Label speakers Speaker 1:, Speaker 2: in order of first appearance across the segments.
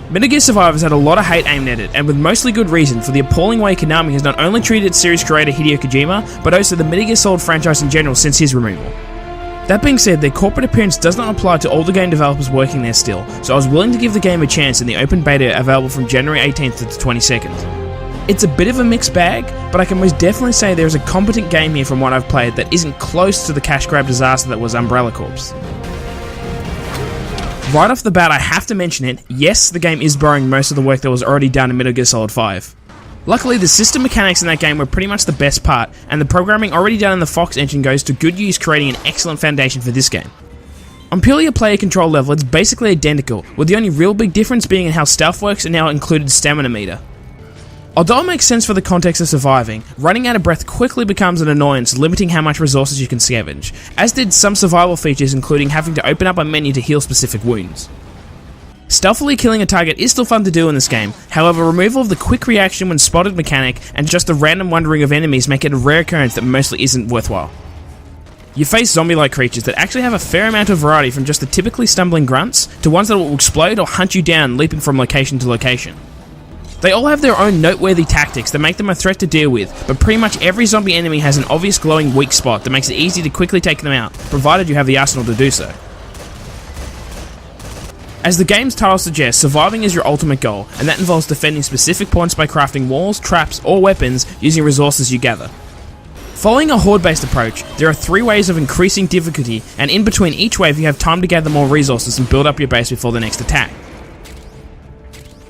Speaker 1: Metal Gear Survive has had a lot of hate aimed at it, and with mostly good reason, for the appalling way Konami has not only treated its series creator Hideo Kojima, but also the Metal Gear Solid franchise in general since his removal. That being said, their corporate appearance does not apply to all the game developers working there still, so I was willing to give the game a chance in the open beta available from January 18th to the 22nd. It's a bit of a mixed bag, but I can most definitely say there is a competent game here from what I've played that isn't close to the cash grab disaster that was Umbrella Corps. Right off the bat, I have to mention it, yes, the game is borrowing most of the work that was already done in Metal Gear Solid 5. Luckily, the system mechanics in that game were pretty much the best part, and the programming already done in the Fox engine goes to good use, creating an excellent foundation for this game. On purely a player control level, it's basically identical, with the only real big difference being in how stealth works and now included stamina meter. Although it makes sense for the context of surviving, running out of breath quickly becomes an annoyance, limiting how much resources you can scavenge, as did some survival features including having to open up a menu to heal specific wounds. Stealthily killing a target is still fun to do in this game, however removal of the quick reaction when spotted mechanic and just the random wandering of enemies make it a rare occurrence that mostly isn't worthwhile. You face zombie-like creatures that actually have a fair amount of variety, from just the typically stumbling grunts to ones that will explode or hunt you down leaping from location to location. They all have their own noteworthy tactics that make them a threat to deal with, but pretty much every zombie enemy has an obvious glowing weak spot that makes it easy to quickly take them out, provided you have the arsenal to do so. As the game's title suggests, surviving is your ultimate goal, and that involves defending specific points by crafting walls, traps, or weapons using resources you gather. Following a horde-based approach, there are 3 ways of increasing difficulty, and in between each wave you have time to gather more resources and build up your base before the next attack.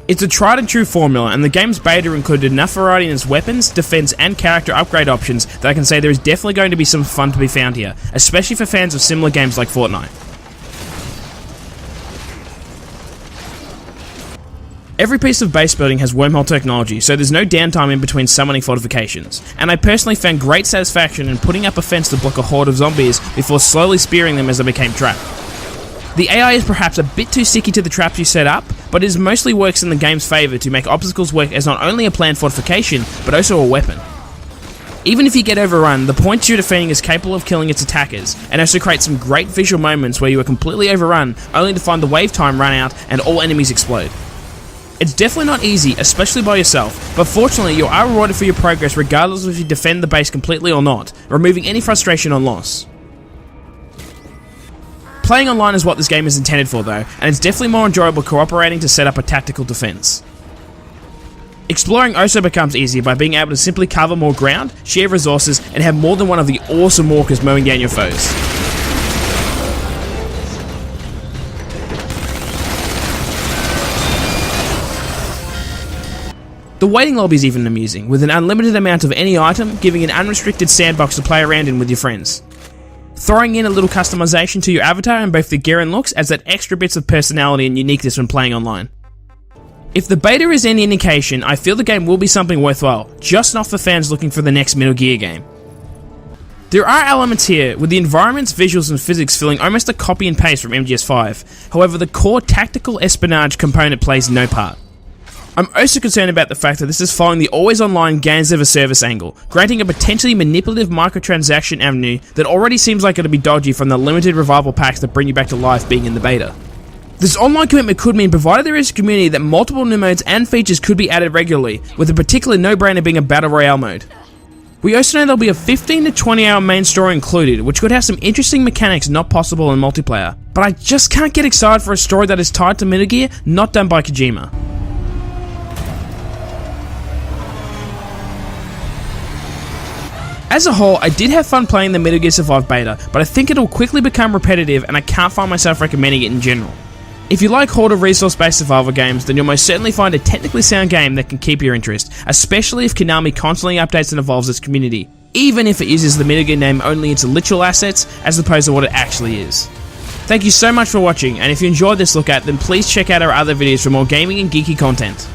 Speaker 1: It's a tried and true formula, and the game's beta included enough variety in its weapons, defense, and character upgrade options that I can say there is definitely going to be some fun to be found here, especially for fans of similar games like Fortnite. Every piece of base building has wormhole technology, so there's no downtime in between summoning fortifications, and I personally found great satisfaction in putting up a fence to block a horde of zombies before slowly spearing them as they became trapped. The AI is perhaps a bit too sticky to the traps you set up, but it mostly works in the game's favour to make obstacles work as not only a planned fortification, but also a weapon. Even if you get overrun, the points you're defending is capable of killing its attackers, and also create some great visual moments where you are completely overrun, only to find the wave time run out and all enemies explode. It's definitely not easy, especially by yourself, but fortunately you are rewarded for your progress regardless of if you defend the base completely or not, removing any frustration on loss. Playing online is what this game is intended for though, and it's definitely more enjoyable cooperating to set up a tactical defense. Exploring also becomes easier by being able to simply cover more ground, share resources, and have more than one of the awesome walkers mowing down your foes. The waiting lobby is even amusing, with an unlimited amount of any item, giving an unrestricted sandbox to play around in with your friends. Throwing in a little customization to your avatar in both the gear and looks adds that extra bits of personality and uniqueness when playing online. If the beta is any indication, I feel the game will be something worthwhile, just not for fans looking for the next Metal Gear game. There are elements here, with the environments, visuals and physics feeling almost a copy and paste from MGS5, however the core tactical espionage component plays no part. I'm also concerned about the fact that this is following the always online games as a service angle, granting a potentially manipulative microtransaction avenue that already seems like it'll be dodgy from the limited revival packs that bring you back to life being in the beta. This online commitment could mean, provided there is a community, that multiple new modes and features could be added regularly, with a particular no-brainer being a Battle Royale mode. We also know there'll be a 15 to 20 hour main story included, which could have some interesting mechanics not possible in multiplayer, but I just can't get excited for a story that is tied to Metal Gear, not done by Kojima. As a whole, I did have fun playing the Metal Gear Survive beta, but I think it'll quickly become repetitive and I can't find myself recommending it in general. If you like horde or resource-based survival games, then you'll most certainly find a technically sound game that can keep your interest, especially if Konami constantly updates and evolves its community, even if it uses the Metal Gear name only its literal assets as opposed to what it actually is. Thank you so much for watching, and if you enjoyed this look at, then please check out our other videos for more gaming and geeky content.